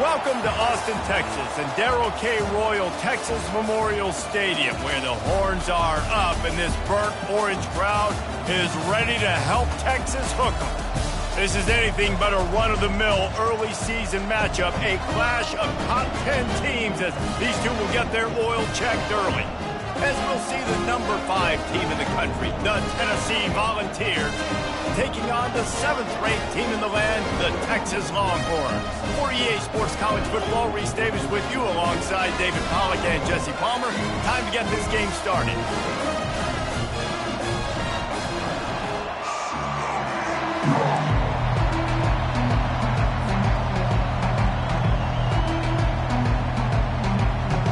Welcome to Austin, Texas, and Darrell K. Royal Texas Memorial Stadium, where the horns are up and this burnt orange crowd is ready to help Texas hook 'em. This is anything but a run-of-the-mill early season matchup, a clash of top 10 teams as these two will get their oil checked early. As we'll see the number 5 team in the country, the Tennessee Volunteers, taking on the 7th-ranked team in the land, the Texas Longhorns. For EA Sports College Football, Reese Davis with you alongside David Pollack and Jesse Palmer. Time to get this game started.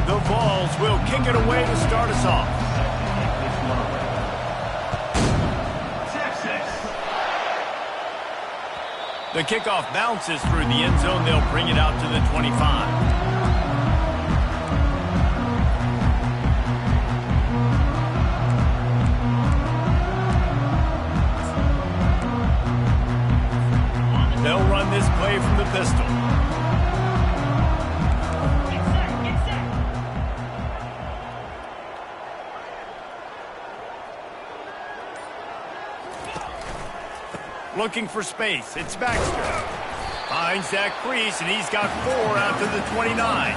The Vols will kick it away to start us off. The kickoff bounces through the end zone. They'll bring it out to the 25. They'll run this play from the pistol. Looking for space. It's Baxter. Finds that crease, and he's got 4 out to the 29.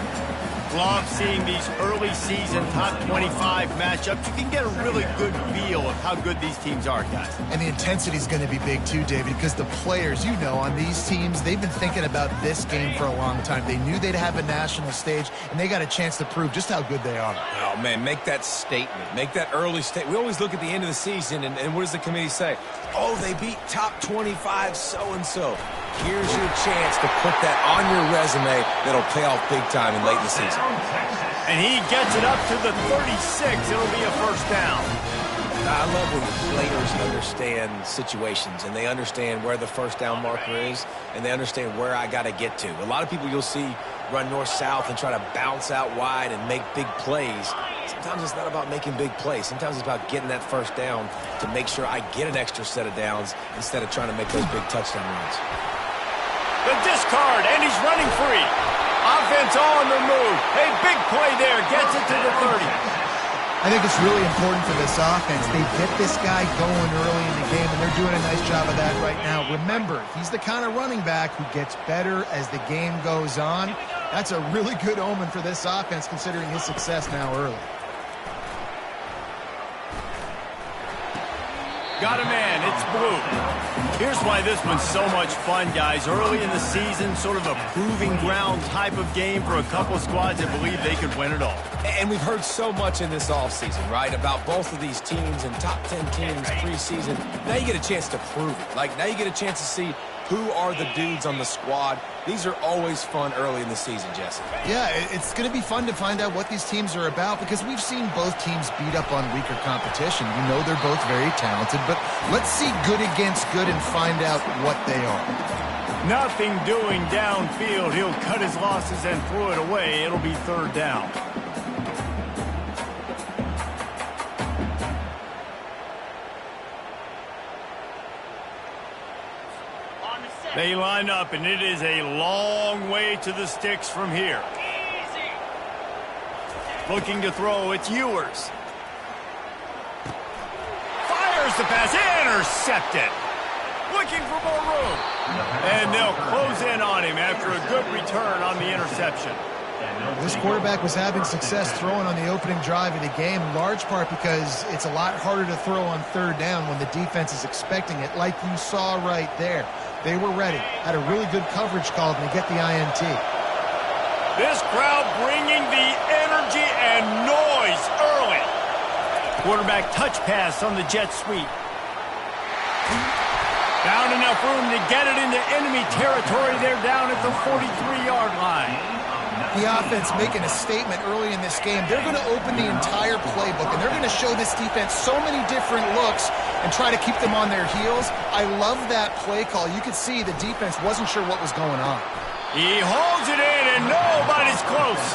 Love seeing these early season top 25 matchups. You can get a really good feel of how good these teams are, guys. And the intensity is going to be big too, David, because the players, you know, on these teams, they've been thinking about this game for a long time. They knew they'd have a national stage, and they got a chance to prove just how good they are. Oh, man, make that statement. Make that early statement. We always look at the end of the season, and what does the committee say? Oh, they beat top 25 so-and-so. Here's your chance to put that on your resume that'll pay off big time and late in the season. And he gets it up to the 36. It'll be a first down. I love when players understand situations and they understand where the first down marker is and they understand where I got to get to. A lot of people you'll see run north-south and try to bounce out wide and make big plays. Sometimes it's not about making big plays. Sometimes it's about getting that first down to make sure I get an extra set of downs instead of trying to make those big touchdown runs. The discard, and he's running free. Offense on the move. A big play there. Gets it to the 30. I think it's really important for this offense. They get this guy going early in the game, and they're doing a nice job of that right now. Remember, he's the kind of running back who gets better as the game goes on. That's a really good omen for this offense, considering his success now early. Got a man. It's blue. Here's why this one's so much fun, guys. Early in the season, sort of a proving ground type of game for a couple squads that believe they could win it all. And we've heard so much in this offseason, right, about both of these teams and top 10 teams preseason. Now you get a chance to prove it. Like, now you get a chance to see who are the dudes on the squad. These are always fun early in the season, Jesse. Yeah, it's going to be fun to find out what these teams are about because we've seen both teams beat up on weaker competition. You know they're both very talented, but let's see good against good and find out what they are. Nothing doing downfield. He'll cut his losses and throw it away. It'll be third down. They line up, and it is a long way to the sticks from here. Looking to throw, it's Ewers. Fires the pass, intercepted. Looking for more room. And they'll close in on him after a good return on the interception. This quarterback was having success throwing on the opening drive of the game, in large part because it's a lot harder to throw on third down when the defense is expecting it, like you saw right there. They were ready, had a really good coverage call, and they get the INT. This crowd bringing the energy and noise early. Quarterback touch pass on the jet sweep. Found enough room to get it into enemy territory. They're down at the 43-yard line. The offense making a statement early in this game. They're going to open the entire playbook, and they're going to show this defense so many different looks and try to keep them on their heels. I love that play call. You could see the defense wasn't sure what was going on. He holds it in, and nobody's close.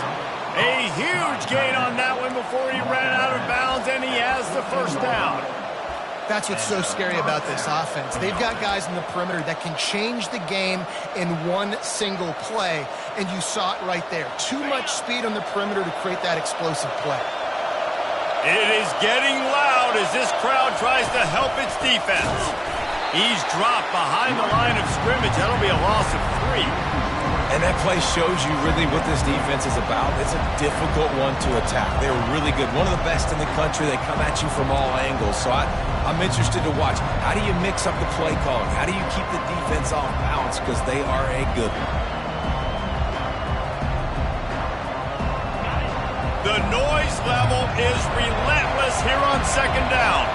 A huge gain on that one before he ran out of bounds, and he has the first down. That's what's so scary about this offense. They've got guys in the perimeter that can change the game in one single play, and you saw it right there. Too much speed on the perimeter to create that explosive play. It is getting loud as this crowd tries to help its defense. He's dropped behind the line of scrimmage. That'll be a loss of 3. And that play shows you really what this defense is about. It's a difficult one to attack. They're really good. One of the best in the country. They come at you from all angles. So I'm interested to watch. How do you mix up the play calling? How do you keep the defense off balance? Because they are a good one. The noise level is relentless here on second down.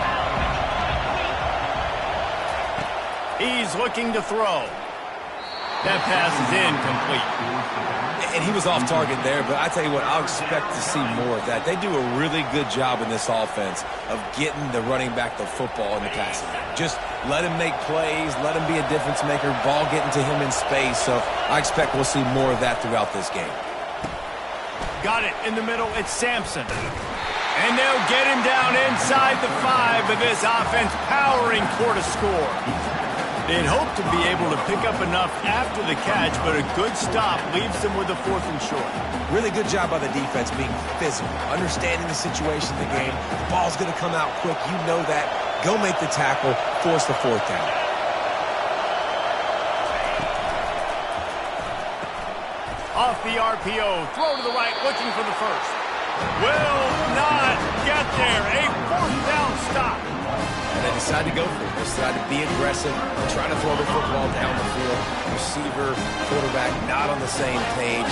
He's looking to throw. That pass is incomplete. And he was off target there, but I tell you what, I'll expect to see more of that. They do a really good job in this offense of getting the running back the football in the passing game. Just let him make plays, let him be a difference maker, ball getting to him in space. So I expect we'll see more of that throughout this game. Got it in the middle. It's Sampson. And they'll get him down inside the 5, but this offense powering toward a score. They'd hope to be able to pick up enough after the catch, but a good stop leaves them with a 4th and short. Really good job by the defense being physical, understanding the situation of the game. The ball's going to come out quick. You know that. Go make the tackle, force the 4th down. Off the RPO, throw to the right, looking for the first. Will not get there. A 4th down stop. And they decide to go for it. They decide to be aggressive, try to throw the football down the field. Receiver, quarterback, not on the same page.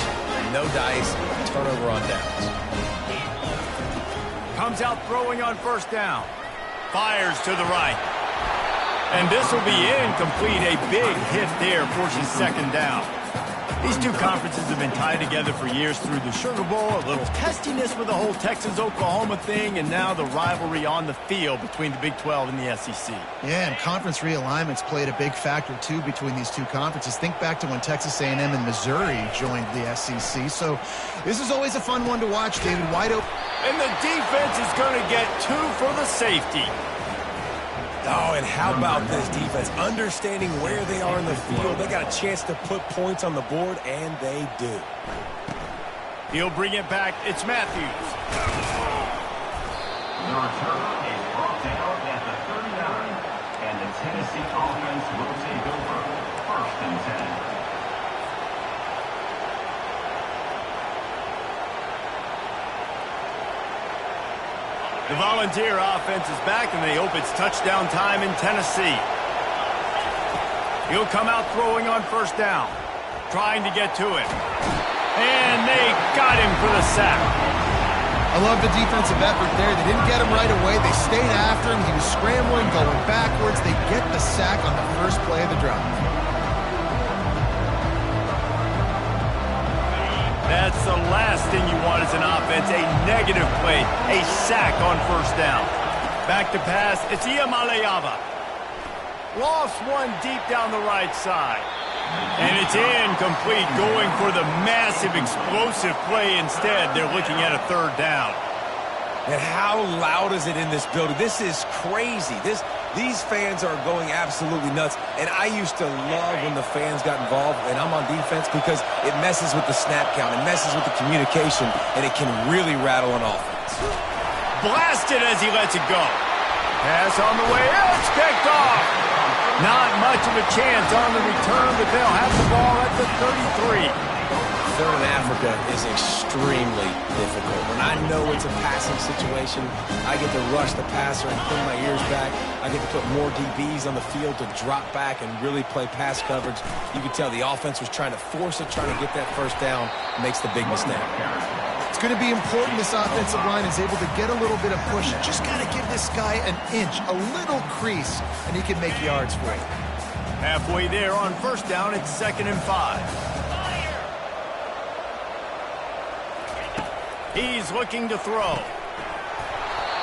No dice, turnover on downs. Comes out throwing on 1st down. Fires to the right. And this will be incomplete. A big hit there forces 2nd down. These two conferences have been tied together for years through the Sugar Bowl, a little testiness with the whole Texas-Oklahoma thing, and now the rivalry on the field between the Big 12 and the SEC. Yeah, and conference realignments played a big factor, too, between these two conferences. Think back to when Texas A&M and Missouri joined the SEC. So this is always a fun one to watch, David. Wide open. And the defense is going to get 2 for the safety. Oh, and how about this defense? Understanding where they are in the field. They got a chance to put points on the board, and they do. He'll bring it back. It's Matthews. The return is brought down at the 39, and the Tennessee offense will take over 1st and 10. The Volunteer offense is back, and they hope it's touchdown time in Tennessee. He'll come out throwing on 1st down, trying to get to it. And they got him for the sack. I love the defensive effort there. They didn't get him right away. They stayed after him. He was scrambling, going backwards. They get the sack on the first play of the drive. That's the last thing you want as an offense, a negative play, a sack on 1st down. Back to pass, it's Iamaleava. Lost one deep down the right side. And it's incomplete, going for the massive explosive play instead. They're looking at a 3rd down. And how loud is it in this building? This is crazy. These fans are going absolutely nuts. And I used to love when the fans got involved, and I'm on defense, because it messes with the snap count. It messes with the communication, and it can really rattle an offense. Blasted as he lets it go. Pass on the way. It's picked off. Not much of a chance on the return, but they'll have the ball at the 33. 3rd in Africa is extremely difficult. When I know it's a passing situation, I get to rush the passer and pin my ears back. I get to put more DBs on the field to drop back and really play pass coverage. You can tell the offense was trying to force it, trying to get that 1st down, makes the big mistake. It's going to be important this offensive line is able to get a little bit of push. Just got to give this guy an inch, a little crease, and he can make yards for it. Halfway there on 1st down, it's 2nd and 5. He's looking to throw.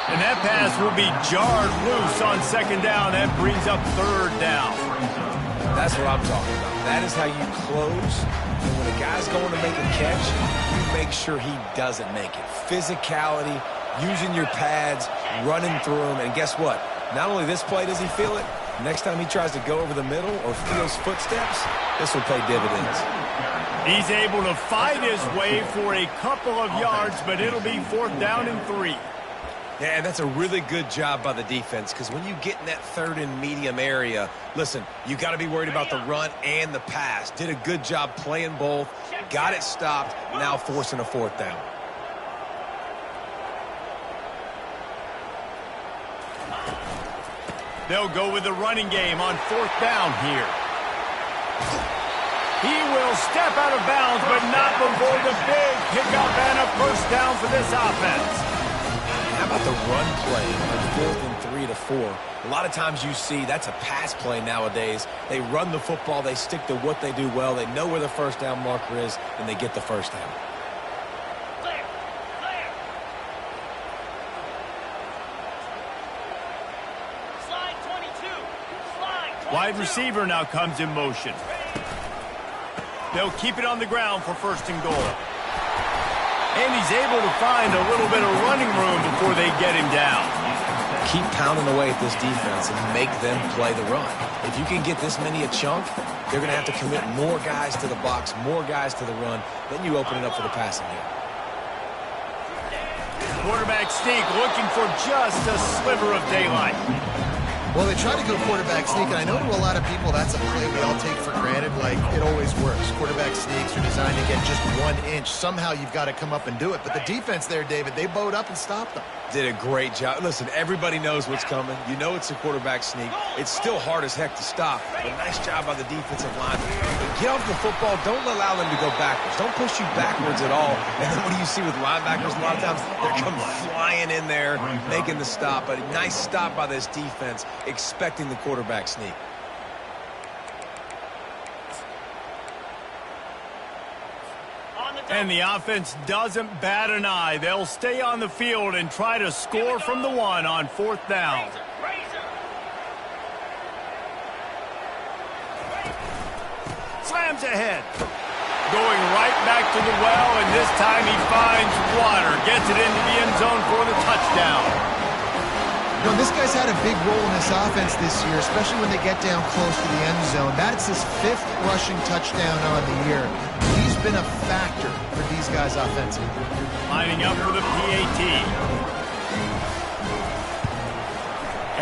And that pass will be jarred loose on 2nd down. That brings up 3rd down. That's what I'm talking about. That is how you close. And when a guy's going to make a catch, you make sure he doesn't make it. Physicality, using your pads, running through them, and guess what? Not only this play does he feel it, next time he tries to go over the middle or feels footsteps, this will pay dividends. He's able to fight his way for a couple of yards, but it'll be 4th down and 3. Yeah, and that's a really good job by the defense, because when you get in that 3rd and medium area, listen, you got to be worried about the run and the pass. Did a good job playing both, got it stopped, now forcing a 4th down. They'll go with the running game on 4th down here. He will step out of bounds, but not before the big pickup and a 1st down for this offense. How about the run play on 4th and 3 to 4? A lot of times you see that's a pass play nowadays. They run the football, they stick to what they do well, they know where the 1st down marker is, and they get the 1st down. Wide receiver now comes in motion. They'll keep it on the ground for 1st and goal. And he's able to find a little bit of running room before they get him down. Keep pounding away at this defense and make them play the run. If you can get this many a chunk, they're going to have to commit more guys to the box, more guys to the run. Then you open it up for the passing game. Quarterback sneak looking for just a sliver of daylight. Well, they try to go quarterback sneak, and I know to a lot of people that's a play we all take for granted, like it always works. Quarterback sneaks are designed to get just 1 inch. Somehow you've got to come up and do it. But the defense there, David, they bowed up and stopped them. Did a great job. Listen, everybody knows what's coming. You know it's a quarterback sneak. It's still hard as heck to stop, but nice job by the defensive line. Get off the football. Don't allow them to go backwards. Don't push you backwards at all. And then what do you see with linebackers? A lot of times they're coming flying in there, making the stop. But a nice stop by this defense, expecting the quarterback sneak. And the offense doesn't bat an eye. They'll stay on the field and try to score from the 1 on 4th down. Slams ahead. Going right back to the well, and this time he finds water. Gets it into the end zone for the touchdown. You know, this guy's had a big role in this offense this year, especially when they get down close to the end zone. That's his 5th rushing touchdown on the year. He's been a factor for these guys offensively. Lining up for the PAT.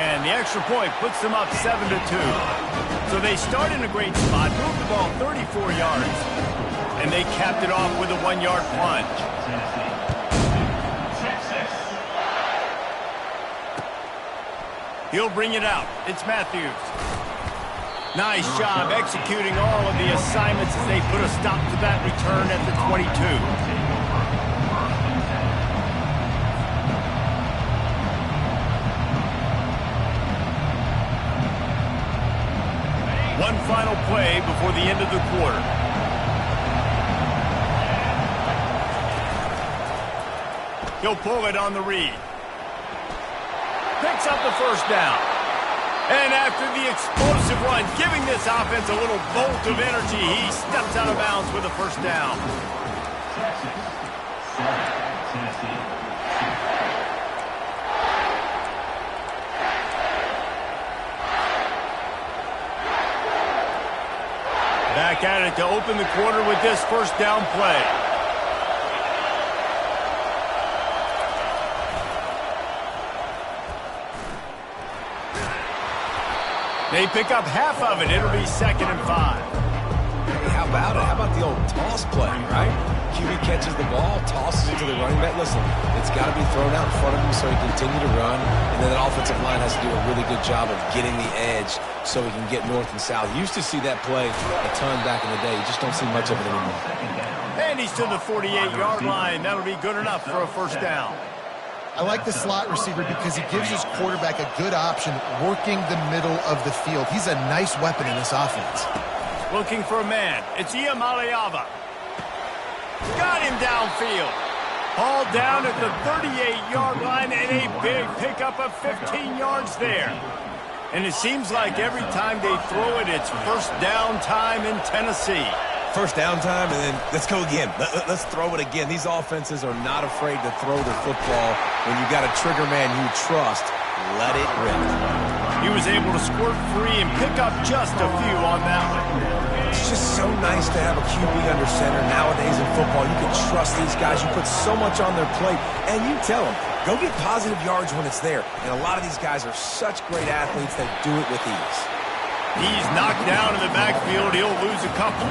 And the extra point puts them up 7-2. So they start in a great spot, moved the ball 34 yards, and they capped it off with a 1-yard plunge. He'll bring it out. It's Matthews. Nice job executing all of the assignments as they put a stop to that return at the 22. One final play before the end of the quarter. He'll pull it on the read. Picks up the 1st down. And after the explosive run, giving this offense a little bolt of energy, he steps out of bounds with a 1st down. Back at it to open the quarter with this 1st down play. They pick up half of it. It'll be 2nd and 5. Hey, how about it? How about the old toss play, right? QB catches the ball, tosses it to the running back. Listen, it's got to be thrown out in front of him so he can continue to run. And then the offensive line has to do a really good job of getting the edge so he can get north and south. You used to see that play a ton back in the day. You just don't see much of it anymore. And he's to the 48-yard line. That'll be good enough for a 1st down. I like the slot receiver because he gives his quarterback a good option working the middle of the field. He's a nice weapon in this offense. Looking for a man. It's Iamaleava. Got him downfield. Hauled down at the 38-yard line and a big pickup of 15 yards there. And it seems like every time they throw it, it's 1st down time in Tennessee. First down time, and then let's go again. Let's throw it again. These offenses are not afraid to throw the football. When you got a trigger man you trust, let it rip. He was able to squirt free and pick up just a few on that one. It's just so nice to have a QB under center. Nowadays in football, you can trust these guys. You put so much on their plate, and you tell them, go get positive yards when it's there. And a lot of these guys are such great athletes that do it with ease. He's knocked down in the backfield. He'll lose a couple.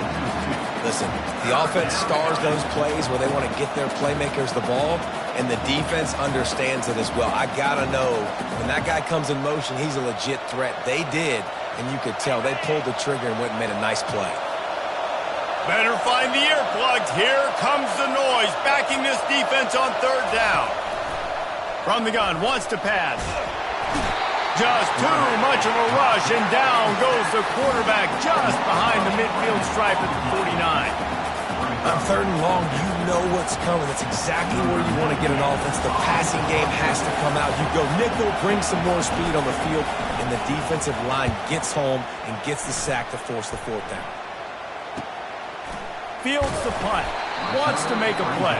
Listen, the offense stars those plays where they want to get their playmakers the ball, and the defense understands it as well. I got to know, when that guy comes in motion, he's a legit threat. They did, and you could tell. They pulled the trigger and went and made a nice play. Better find the earplugs. Here comes the noise, backing this defense on third down. From the gun, wants to pass. Just too much of a rush, and down goes the quarterback just behind the midfield stripe at the 49. On third and long, you know what's coming. That's exactly where you want to get an offense. The passing game has to come out. You go nickel, bring some more speed on the field, and the defensive line gets home and gets the sack to force the fourth down. Fields the punt. Wants to make a play.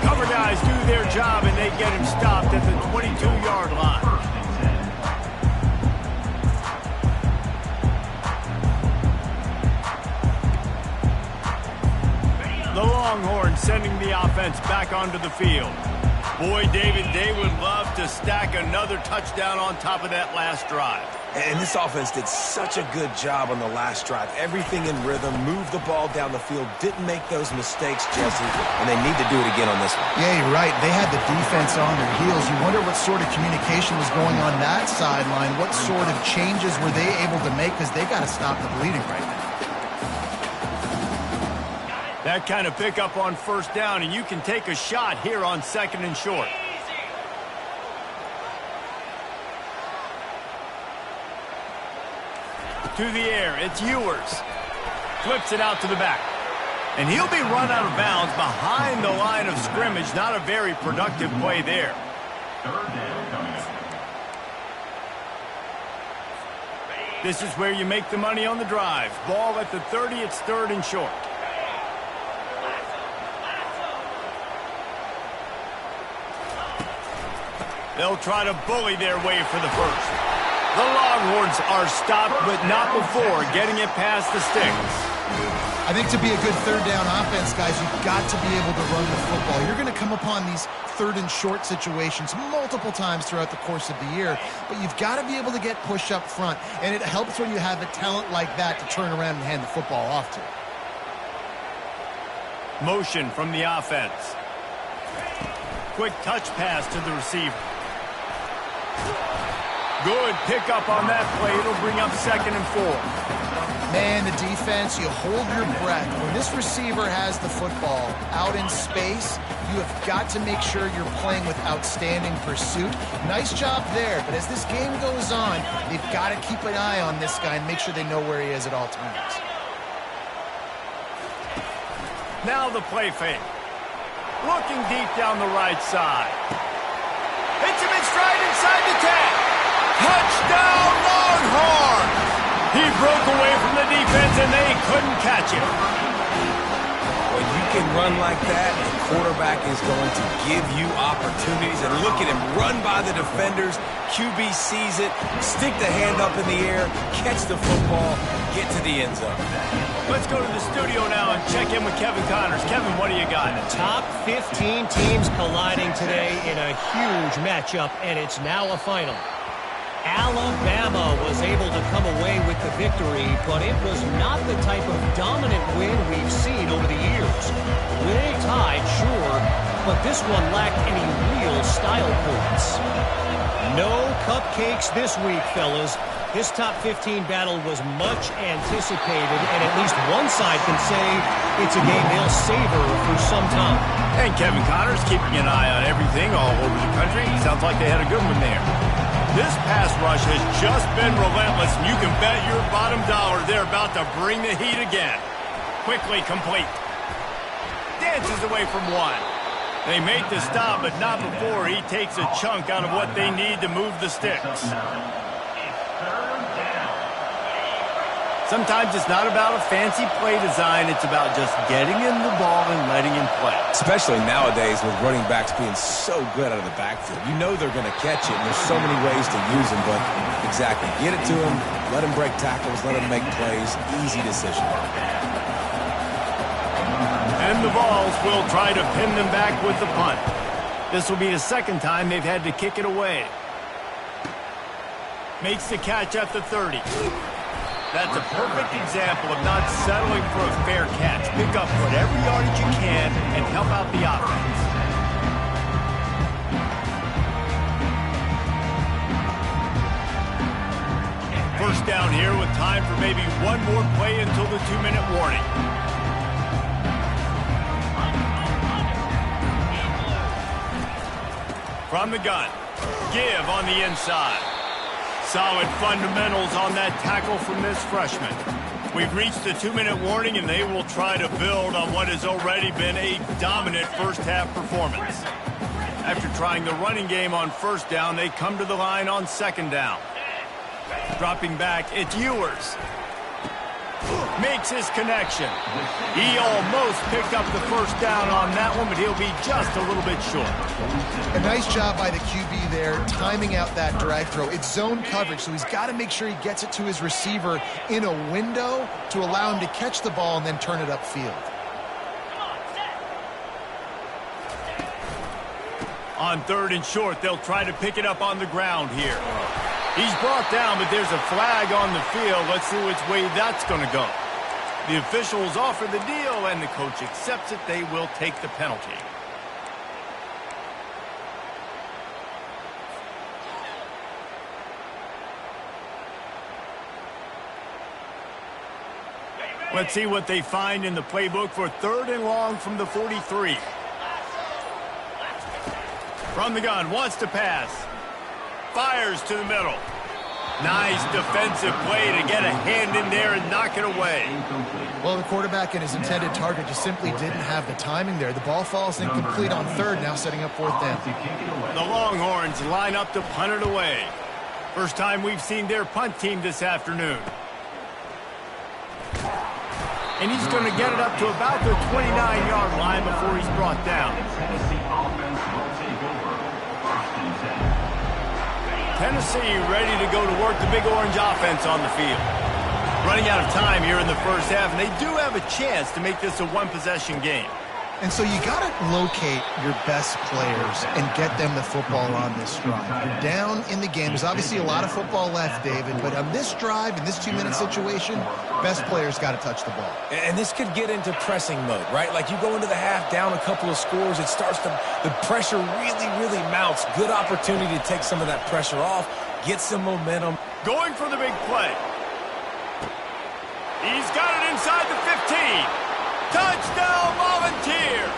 Cover guys do their job, and they get him stopped at the 22-yard line. The Longhorns sending the offense back onto the field. Boy, David, they would love to stack another touchdown on top of that last drive. And this offense did such a good job on the last drive. Everything in rhythm, moved the ball down the field, didn't make those mistakes, Jesse, and they need to do it again on this one. Yeah, you're right. They had the defense on their heels. You wonder what sort of communication was going on that sideline. What sort of changes were they able to make, because they got to stop the bleeding right now. That kind of pickup on first down, and you can take a shot here on second and short. To the air, it's Ewers. Flips it out to the back. And he'll be run out of bounds behind the line of scrimmage. Not a very productive play there. Third down coming up. This is where you make the money on the drive. Ball at the 30, it's third and short. They'll try to bully their way for the first. The Longhorns are stopped, but not before getting it past the sticks. I think to be a good third down offense, guys, you've got to be able to run the football. You're going to come upon these third and short situations multiple times throughout the course of the year, but you've got to be able to get push up front, and it helps when you have a talent like that to turn around and hand the football off to. Motion from the offense. Quick touch pass to the receiver. Good pickup on that play. It'll bring up second and 4. Man, the defense, you hold your breath. When this receiver has the football out in space, you have got to make sure you're playing with outstanding pursuit. Nice job there, but as this game goes on, they've got to keep an eye on this guy and make sure they know where he is at all times. Now the play fake. Looking deep down the right side. Hits him in stride inside the 10. Touchdown, Longhorns! He broke away from the defense, and they couldn't catch him. When you can run like that, the quarterback is going to give you opportunities. And look at him run by the defenders. QB sees it, stick the hand up in the air, catch the football, get to the end zone. Let's go to the studio now and check in with Kevin Connors. Kevin, what do you got? Top 15 teams colliding today in a huge matchup, and it's now a final. Alabama was able to come away with the victory, but it was not the type of dominant win we've seen over the years. Winning tied, sure, but this one lacked any real style points. No cupcakes this week, fellas. This top 15 battle was much anticipated, and at least one side can say it's a game they'll savor for some time. And Kevin Connors keeping an eye on everything all over the country. Sounds like they had a good one there. This pass rush has just been relentless, and you can bet your bottom dollar they're about to bring the heat again. Quickly complete. Dances away from one. They made the stop, but not before he takes a chunk out of what they need to move the sticks. Sometimes it's not about a fancy play design. It's about just getting him the ball and letting him play. Especially nowadays with running backs being so good out of the backfield. You know they're going to catch it, and there's so many ways to use them. But exactly, get it to him, let him break tackles, let him make plays. Easy decision. And the Vols will try to pin them back with the punt. This will be the second time they've had to kick it away. Makes the catch at the 30. That's a perfect example of not settling for a fair catch. Pick up whatever yardage you can and help out the offense. First down here with time for maybe one more play until the 2-minute warning. From the gun, give on the inside. Solid fundamentals on that tackle from this freshman. We've reached the 2-minute warning, and they will try to build on what has already been a dominant first-half performance. After trying the running game on first down, they come to the line on second down. Dropping back, it's Ewers. Makes his connection. He almost picked up the first down on that one, but he'll be just a little bit short. A nice job by the QB there, timing out that drag throw. It's zone coverage, so he's got to make sure he gets it to his receiver in a window to allow him to catch the ball and then turn it upfield. On third and short, they'll try to pick it up on the ground here. He's brought down, but there's a flag on the field. Let's see which way that's going to go. The officials offer the deal, and the coach accepts it. They will take the penalty. Let's see what they find in the playbook for third and long from the 43. From the gun, wants to pass. Fires to the middle. Nice defensive play to get a hand in there and knock it away. Well, the quarterback and his intended target just simply didn't have the timing there. The ball falls incomplete on third, now setting up fourth down. The Longhorns line up to punt it away. First time we've seen their punt team this afternoon. And he's going to get it up to about the 29-yard line before he's brought down. Tennessee ready to go to work the Big Orange offense on the field. Running out of time here in the first half, and they do have a chance to make this a one-possession game. And so you got to locate your best players and get them the football on this drive. You're down in the game. There's obviously a lot of football left, David, but on this drive, in this 2-minute situation, best players got to touch the ball. And this could get into pressing mode, right? Like you go into the half down a couple of scores, it starts to, the pressure really mounts. Good opportunity to take some of that pressure off, get some momentum. Going for the big play. He's got it inside the 15. Touchdown Volunteers!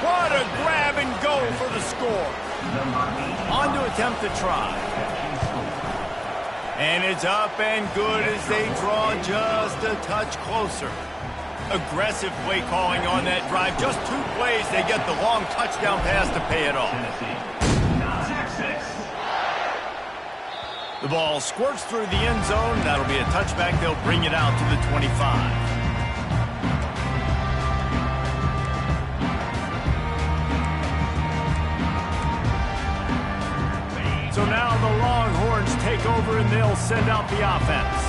What a grab and go for the score. On to attempt the try. And it's up and good as they draw just a touch closer. Aggressive play calling on that drive. Just 2 plays, they get the long touchdown pass to pay it off. The ball squirts through the end zone. That'll be a touchback. They'll bring it out to the 25. So now the Longhorns take over and they'll send out the offense.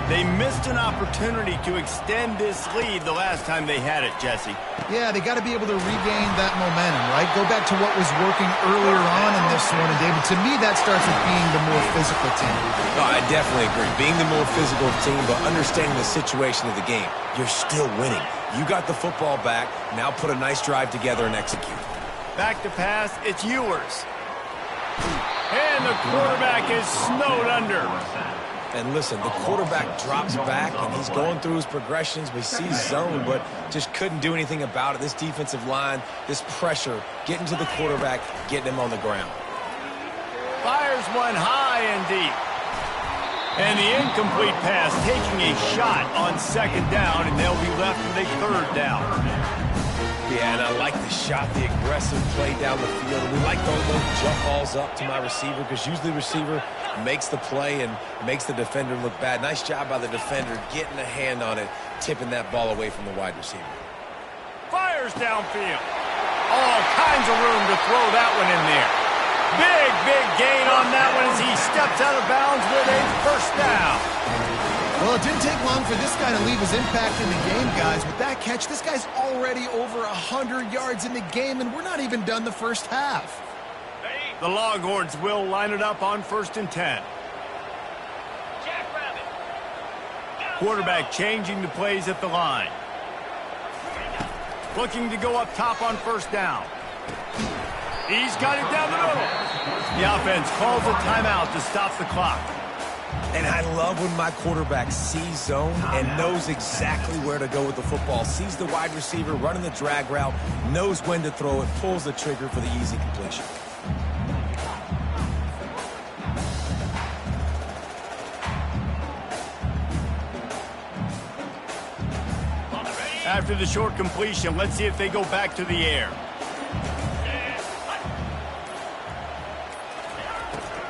They missed an opportunity to extend this lead the last time they had it, Jesse. Yeah, they got to be able to regain that momentum, right? Go back to what was working earlier on in this one. And, David, to me, that starts with being the more physical team. No, I definitely agree. Being the more physical team, but understanding the situation of the game. You're still winning. You got the football back. Now put a nice drive together and execute. Back to pass, it's Ewers. And the quarterback is snowed under. And listen, the quarterback drops back, and he's going through his progressions. We see zone, but just couldn't do anything about it. This defensive line, this pressure, getting to the quarterback, getting him on the ground. Fires one high and deep. And the incomplete pass taking a shot on second down, and they'll be left with a third down. Yeah, and I like the shot, the aggressive play down the field. We like those jump balls up to my receiver because usually the receiver makes the play and makes the defender look bad. Nice job by the defender getting a hand on it, tipping that ball away from the wide receiver. Fires downfield. All kinds of room to throw that one in there. Big gain on that one as he steps out of bounds with a first down. Well, it didn't take long for this guy to leave his impact in the game, guys. With that catch, this guy's already over 100 yards in the game, and we're not even done the first half. The Longhorns will line it up on 1st and 10. Quarterback changing the plays at the line. Looking to go up top on 1st down. He's got it down the middle. The offense calls a timeout to stop the clock. And I love when my quarterback sees zone and knows exactly where to go with the football. Sees the wide receiver running the drag route, knows when to throw it, pulls the trigger for the easy completion. After the short completion, let's see if they go back to the air.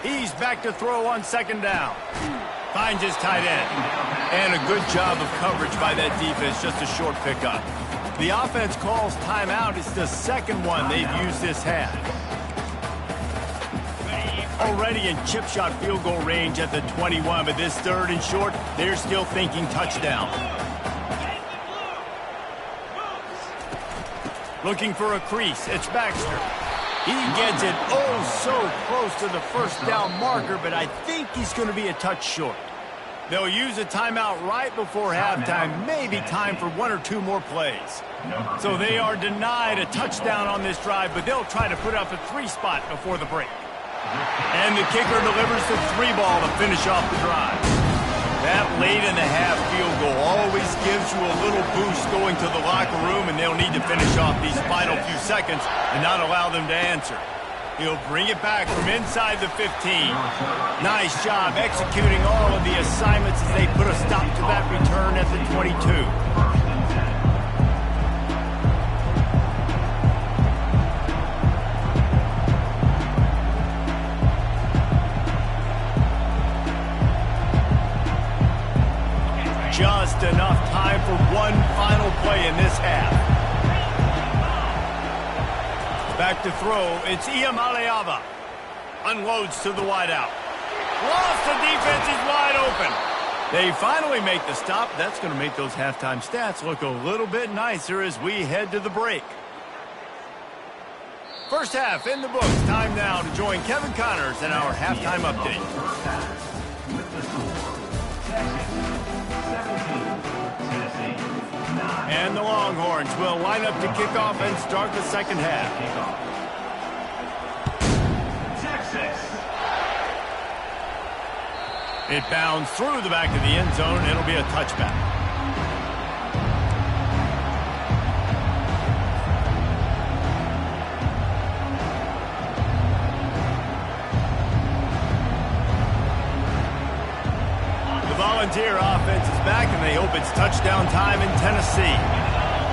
He's back to throw on 2nd down. Finds his tight end. And a good job of coverage by that defense, just a short pickup. The offense calls timeout. It's the second one they've used this half. Already in chip shot field goal range at the 21, but this 3rd and short, they're still thinking touchdown. Looking for a crease. It's Baxter. He gets it so close to the first down marker, but I think he's going to be a touch short. They'll use a timeout right before halftime, maybe time for 1 or 2 more plays. So they are denied a touchdown on this drive, but they'll try to put up a 3 spot before the break. And the kicker delivers the 3 ball to finish off the drive. That late in the half field goal always gives you a little boost going to the locker room, and they'll need to finish off these final few seconds and not allow them to answer. He'll bring it back from inside the 15. Nice job executing all of the assignments as they put a stop to that return at the 22. Just enough time for one final play in this half. Back to throw, it's Iamaleava. Unloads to the wideout. Lost, the defense is wide open. They finally make the stop. That's going to make those halftime stats look a little bit nicer as we head to the break. First half in the books. Time now to join Kevin Connors in our halftime update. And the Longhorns will line up to kick off and start the second half. Texas. It bounds through the back of the end zone. It'll be a touchback. Volunteer offense is back, and they hope it's touchdown time in Tennessee.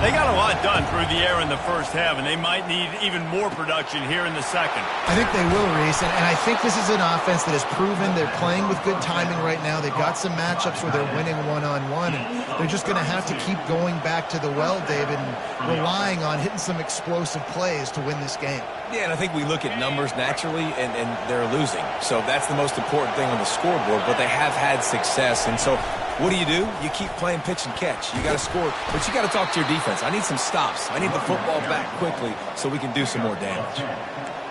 They got a lot done through the air in the first half, and they might need even more production here in the second. I think they will, Reese, and I think this is an offense that has proven they're playing with good timing right now. They've got some matchups where they're winning one-on-one, and they're just going to have to keep going back to the well, David, and relying on hitting some explosive plays to win this game. Yeah, and I think we look at numbers naturally, and they're losing. So that's the most important thing on the scoreboard, but they have had success. And so what do? You keep playing pitch and catch. You got to score, but you got to talk to your defense. I need some stops. I need the football back quickly so we can do some more damage.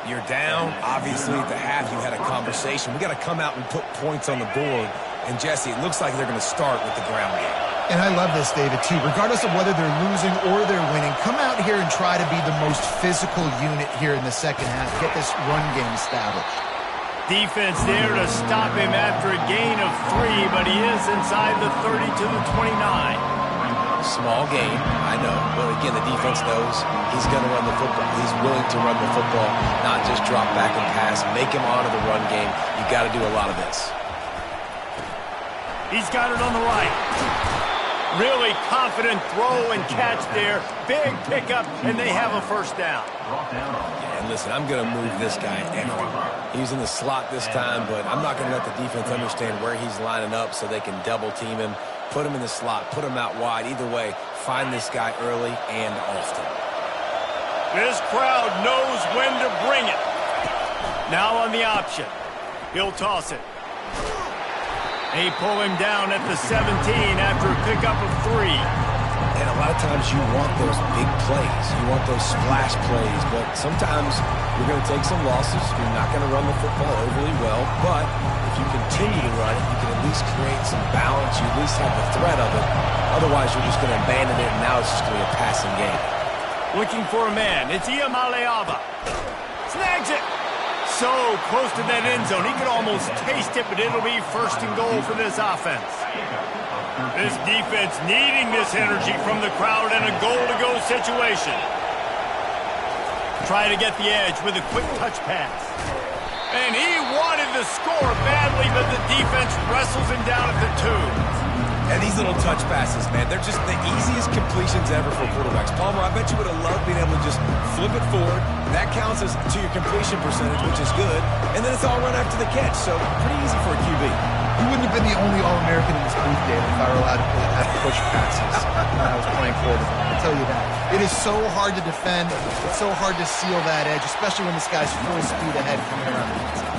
You're down. Obviously, at the half, you had a conversation. We got to come out and put points on the board. And, Jesse, it looks like they're going to start with the ground game. And I love this, David, too. Regardless of whether they're losing or they're winning, come out here and try to be the most physical unit here in the second half. Get this run game established. Defense there to stop him after a gain of 3, but he is inside the 30 to the 29. Small gain, I know. But, again, the defense knows he's going to run the football. He's willing to run the football, not just drop back and pass. Make him honor the run game. You got to do a lot of this. He's got it on the right. Really confident throw and catch there. Big pickup, and they have a first down. Yeah, and listen, I'm going to move this guy everywhere. He's in the slot this time, but I'm not going to let the defense understand where he's lining up so they can double team him, put him in the slot, put him out wide. Either way, find this guy early and often. This crowd knows when to bring it. Now on the option. He'll toss it. They pull him down at the 17 after a pickup of 3. And a lot of times you want those big plays. You want those splash plays. But sometimes you're going to take some losses. You're not going to run the football overly well. But if you continue to run it, you can at least create some balance. You at least have the threat of it. Otherwise, you're just going to abandon it, and now it's just going to be a passing game. Looking for a man. It's Iamaleava. Snags it. So close to that end zone. He could almost taste it, but it'll be first and goal for this offense. This defense needing this energy from the crowd and a goal-to-go situation. Try to get the edge with a quick touch pass. And he wanted to score badly, but the defense wrestles him down at the 2. And these little touch passes, man, they're just the easiest completions ever for quarterbacks. Palmer, I bet you would have loved being able to just flip it forward. That counts as to your completion percentage, which is good. And then it's all run after the catch, so pretty easy for a QB. You wouldn't have been the only All-American in this booth, David, if I were allowed to have push passes when I was playing quarterback. I'll tell you that. It is so hard to defend. It's so hard to seal that edge, especially when this guy's full speed ahead coming around the inside.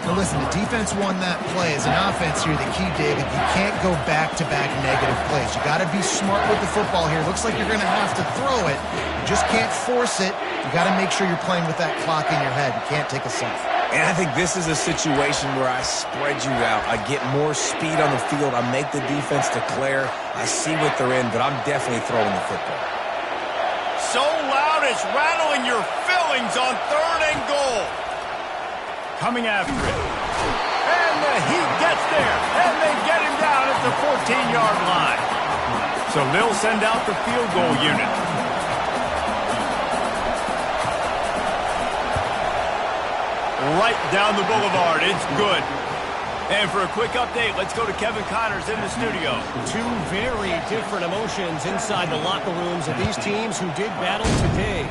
Now listen, the defense won that play. As an offense here, the key, David, you can't go back-to-back negative plays. You got to be smart with the football here. Looks like you're going to have to throw it. You just can't force it. You got to make sure you're playing with that clock in your head. You can't take a sack. And I think this is a situation where I spread you out. I get more speed on the field. I make the defense declare. I see what they're in, but I'm definitely throwing the football. So loud it's rattling your fillings on 3rd and goal. Coming after it. And the Heat gets there. And they get him down at the 14-yard line. So they'll send out the field goal unit. Right down the boulevard. It's good. And for a quick update, let's go to Kevin Connors in the studio. 2 very different emotions inside the locker rooms of these teams who did battle today.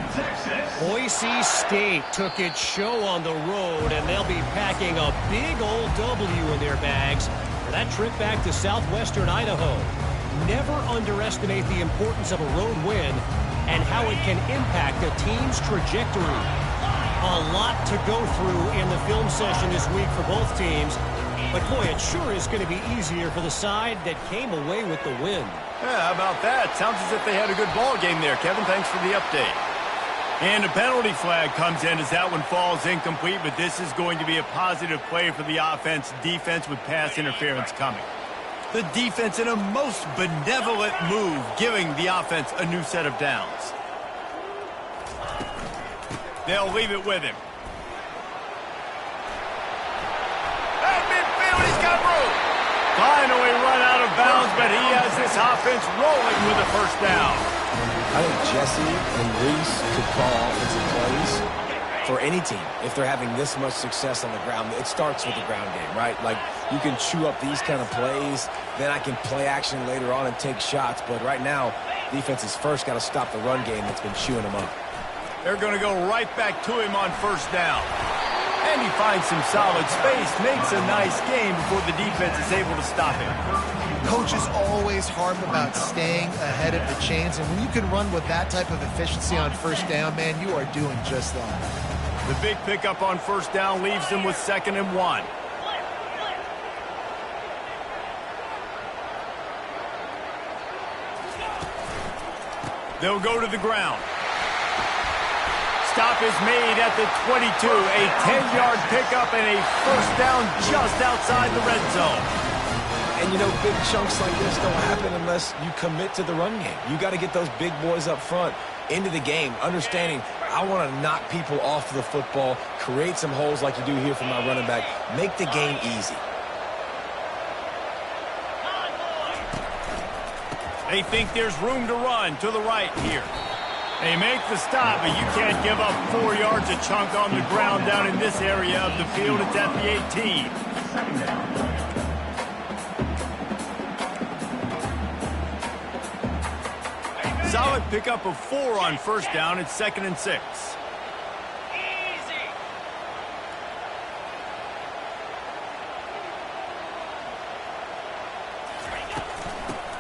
Boise State took its show on the road, and they'll be packing a big old W in their bags for that trip back to southwestern Idaho. Never underestimate the importance of a road win and how it can impact a team's trajectory. A lot to go through in the film session this week for both teams. But, boy, it sure is going to be easier for the side that came away with the win. Yeah, how about that? Sounds as if they had a good ball game there, Kevin. Thanks for the update. And a penalty flag comes in as that one falls incomplete, but this is going to be a positive play for the offense. Defense with pass interference coming. The defense in a most benevolent move, giving the offense a new set of downs. They'll leave it with him. Finally run out of bounds, but he has this offense rolling with a first down. I think Jesse and Reese could call offensive plays for any team if they're having this much success on the ground. It starts with the ground game, right? Like, you can chew up these kind of plays, then I can play action later on and take shots. But right now, defense has first got to stop the run game that's been chewing them up. They're going to go right back to him on first down. And he finds some solid space, makes a nice game before the defense is able to stop him. Coach is always harp about staying ahead of the chains, and when you can run with that type of efficiency on first down, man, you are doing just that. The big pickup on first down leaves them with 2nd and 1. They'll go to the ground. Stop is made at the 22. A 10-yard pickup and a first down just outside the red zone. And, you know, big chunks like this don't happen unless you commit to the run game. You got to get those big boys up front into the game, understanding I want to knock people off the football, create some holes like you do here for my running back, make the game easy. They think there's room to run to the right here. They make the stop, but you can't give up 4 yards a chunk on the ground down in this area of the field. It's at the 18. solid pickup of 4 on first down. It's 2nd and 6.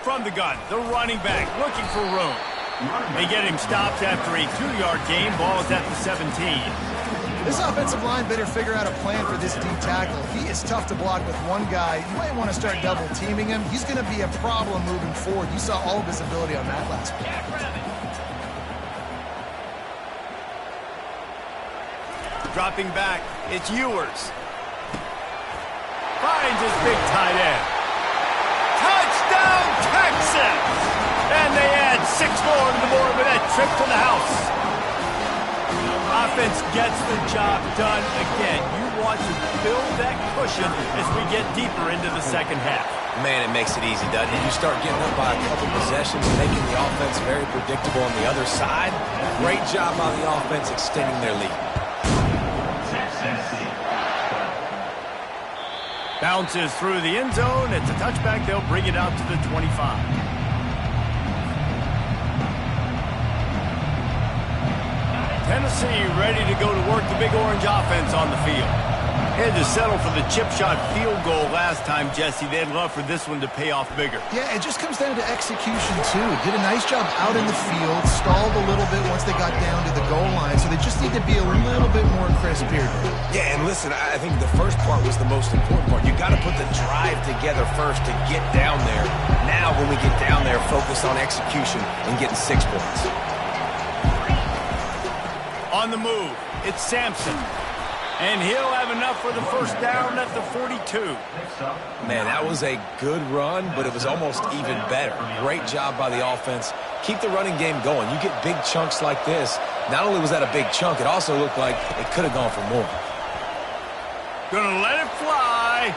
From the gun, the running back looking for room. They get him stopped after a 2-yard gain. Ball is at the 17. This offensive line better figure out a plan for this D tackle. He is tough to block with one guy. You might want to start double teaming him. He's going to be a problem moving forward. You saw all of his ability on that last play. Dropping back, it's Ewers. Finds his big tight end. Touchdown, Texas! And they add 6 more to the board with that trip to the house. Offense gets the job done again. You want to build that cushion as we get deeper into the second half. Man, it makes it easy, doesn't it? You start getting up by a couple possessions, making the offense very predictable on the other side. Great job by the offense extending their lead. Bounces through the end zone. It's a touchback. They'll bring it out to the 25. Tennessee ready to go to work the Big Orange offense on the field. Had to settle for the chip shot field goal last time, Jesse. They'd love for this one to pay off bigger. Yeah, it just comes down to execution, too. Did a nice job out in the field, stalled a little bit once they got down to the goal line, so they just need to be a little bit more crisp here. Yeah, and listen, I think the first part was the most important part. You got to put the drive together first to get down there. Now, when we get down there, focus on execution and getting 6 points. On the move, it's Sampson. And he'll have enough for the first down at the 42. Man, that was a good run, but it was almost even better. Great job by the offense. Keep the running game going. You get big chunks like this. Not only was that a big chunk, it also looked like it could have gone for more. Gonna let it fly.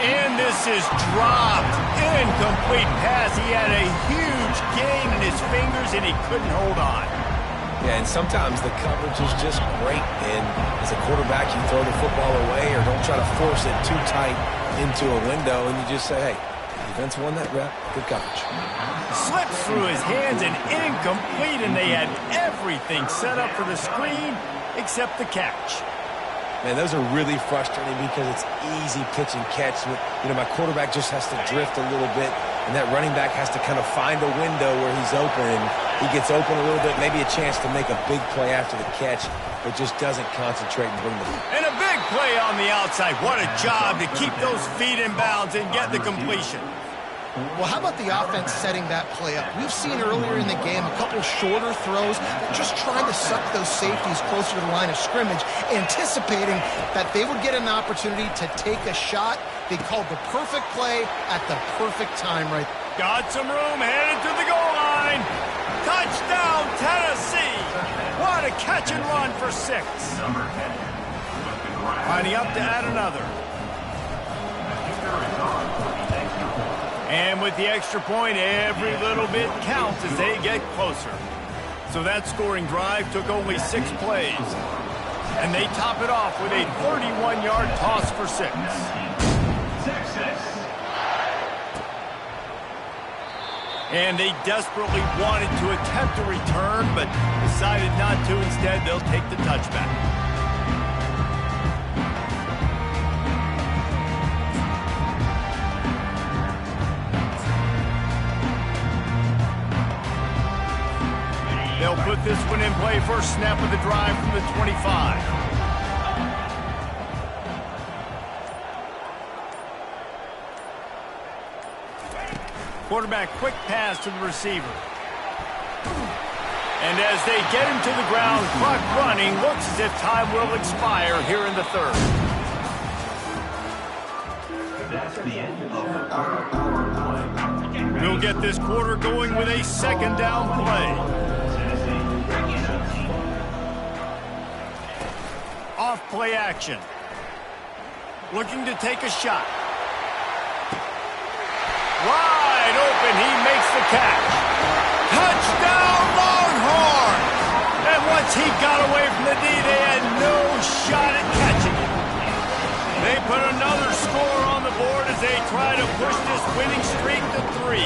And this is dropped. Incomplete pass. He had a huge gain in his fingers, and he couldn't hold on. Yeah, and sometimes the coverage is just great. And as a quarterback, you throw the football away or don't try to force it too tight into a window, and you just say, hey, defense won that rep. Good coverage. Slips through his hands and incomplete, and they had everything set up for the screen except the catch. Man, those are really frustrating because it's easy pitch and catch. You know, my quarterback just has to drift a little bit, and that running back has to kind of find a window where he's open, and he gets open a little bit, maybe a chance to make a big play after the catch, but just doesn't concentrate and bring the lead. And a big play on the outside. What a job to keep those feet in bounds and get the completion. Well, how about the offense setting that play up? We've seen earlier in the game a couple shorter throws, just trying to suck those safeties closer to the line of scrimmage, anticipating that they would get an opportunity to take a shot. They called the perfect play at the perfect time right there. Got some room, headed to the goal line. Touchdown, Tennessee. What a catch and run for 6. Lining up to add another. And with the extra point, every little bit counts as they get closer. So that scoring drive took only 6 plays. And they top it off with a 31-yard toss for 6. And they desperately wanted to attempt a return, but decided not to. Instead, they'll take the touchback. They'll put this one in play. First snap of the drive from the 25. Quarterback quick pass to the receiver. And as they get him to the ground, clock running, looks as if time will expire here in the third. That's the end of the play. We'll get this quarter going with a second down play. Off play action. Looking to take a shot. Wide open, he makes the catch. Touchdown, Longhorns! And once he got away from the D, they had no shot at catching it. They put another score on the board as as they try to push this winning streak to 3.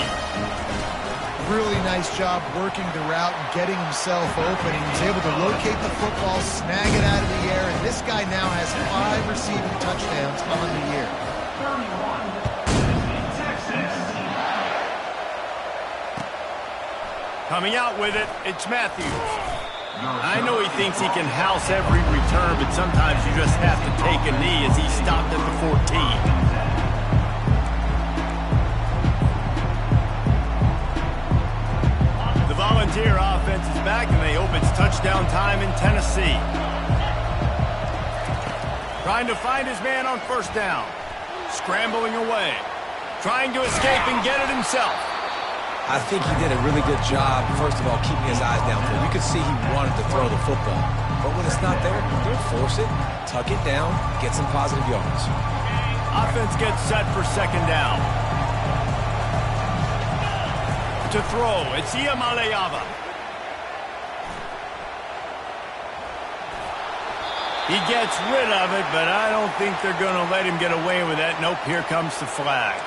Really nice job working the route and getting himself open. He was able to locate the football, snag it out of the air, and this guy now has 5 receiving touchdowns on the year. 31, Texas. Coming out with it, it's Matthews. I know he thinks he can house every return, but sometimes you just have to take a knee as he stopped at the 14. The Volunteer offense is back, and they hope it's touchdown time in Tennessee. Trying to find his man on first down. Scrambling away. Trying to escape and get it himself. I think he did a really good job, first of all, keeping his eyes downfield. You could see he wanted to throw the football. But when it's not there, don't force it. Tuck it down. Get some positive yards. Offense gets set for second down. To throw, it's Iamaleava. He gets rid of it, but I don't think they're going to let him get away with that. Nope, here comes the flag.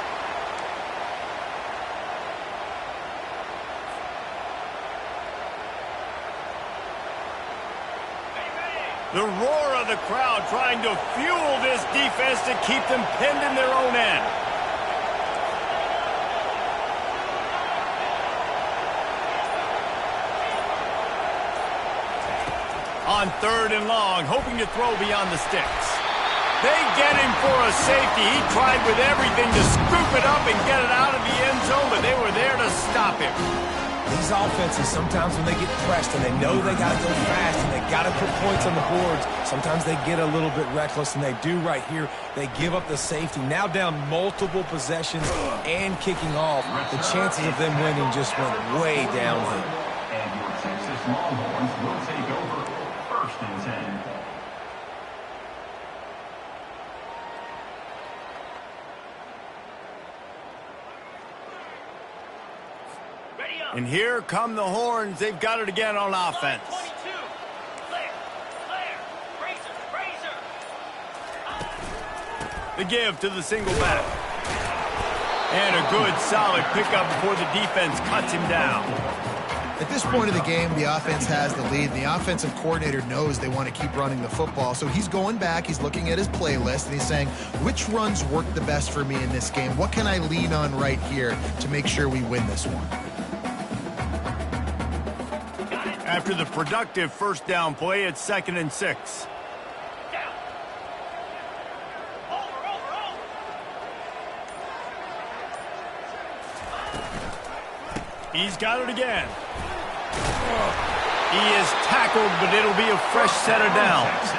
The roar of the crowd trying to fuel this defense to keep them pinned in their own end. On third and long, hoping to throw beyond the sticks. They get him for a safety. He tried with everything to scoop it up and get it out of the end zone, but they were there to stop him. These offenses, sometimes when they get pressed and they know they got to go fast and they got to put points on the boards, sometimes they get a little bit reckless, and they do right here. They give up the safety. Now down multiple possessions and kicking off. The chances of them winning just went way downhill. And your Texas Longhorns will take over. First and 10. And here come the Horns. They've got it again on offense. The give to the single back. And a good, solid pickup before the defense cuts him down. At this point of the game, the offense has the lead, and the offensive coordinator knows they want to keep running the football. So he's going back, he's looking at his playlist, and he's saying, which runs work the best for me in this game? What can I lean on right here to make sure we win this one? After the productive first down play, it's 2nd and 6. He's got it again. He is tackled, but it'll be a fresh set of downs.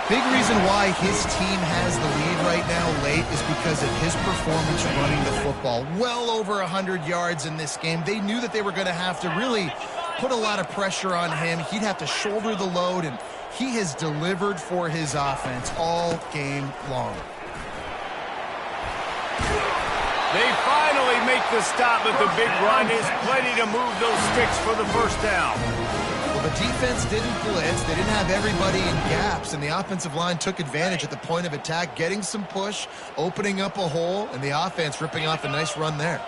Big reason why his team has the lead right now late is because of his performance running the football. Well over 100 yards in this game. They knew that they were going to have to really put a lot of pressure on him. He'd have to shoulder the load, and he has delivered for his offense all game long. They finally make the stop, but the big run is plenty to move those sticks for the first down. Well, the defense didn't blitz. They didn't have everybody in gaps, and the offensive line took advantage at the point of attack, getting some push, opening up a hole, and the offense ripping off a nice run there.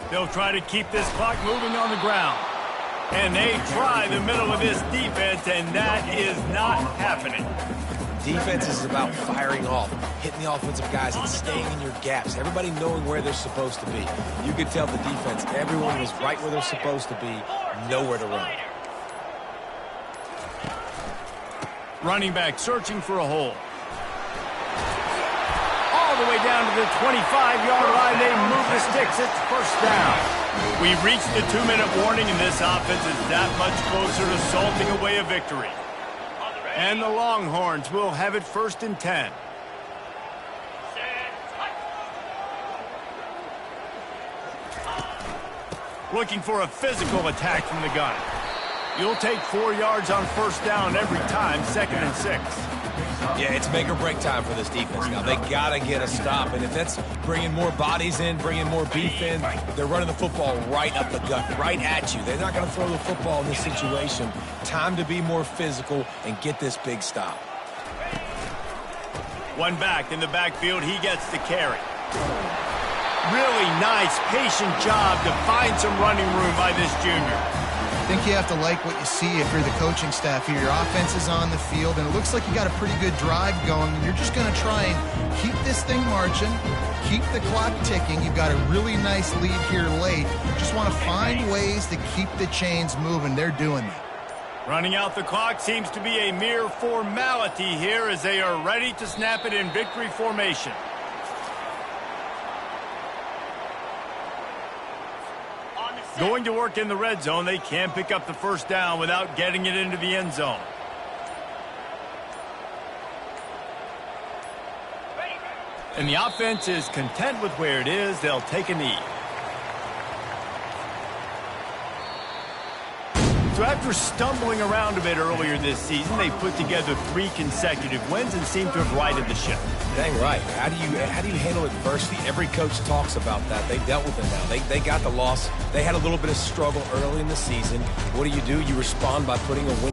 They'll try to keep this clock moving on the ground. And they try the middle of this defense, and that is not happening. Defense is about firing off, hitting the offensive guys and staying in your gaps. Everybody knowing where they're supposed to be. You could tell the defense, everyone was right where they're supposed to be, nowhere to run. Running back searching for a hole. All the way down to the 25-yard line. They move the sticks. It's first down. We've reached the 2-minute warning, and this offense is that much closer to salting away a victory. And the Longhorns will have it 1st and 10. Looking for a physical attack from the gun. You'll take 4 yards on first down every time, 2nd and 6. Yeah, it's make or break time for this defense now. They got to get a stop, and if that's bringing more bodies in, bringing more beef in, they're running the football right up the gut, right at you. They're not going to throw the football in this situation. Time to be more physical and get this big stop. One back in the backfield, he gets the carry. Really nice, patient job to find some running room by this junior. I think you have to like what you see if you're the coaching staff here. Your offense is on the field, and it looks like you got a pretty good drive going. You're just going to try and keep this thing marching, keep the clock ticking. You've got a really nice lead here late. You just want to find ways to keep the chains moving. They're doing that. Running out the clock seems to be a mere formality here as they are ready to snap it in victory formation. Going to work in the red zone, they can pick up the first down without getting it into the end zone. And the offense is content with where it is. They'll take a knee. So after stumbling around a bit earlier this season, they put together 3 consecutive wins and seem to have righted the ship. Dang right. How do you handle adversity? Every coach talks about that. They dealt with it now. They got the loss. They had a little bit of struggle early in the season. What do? You respond by putting a win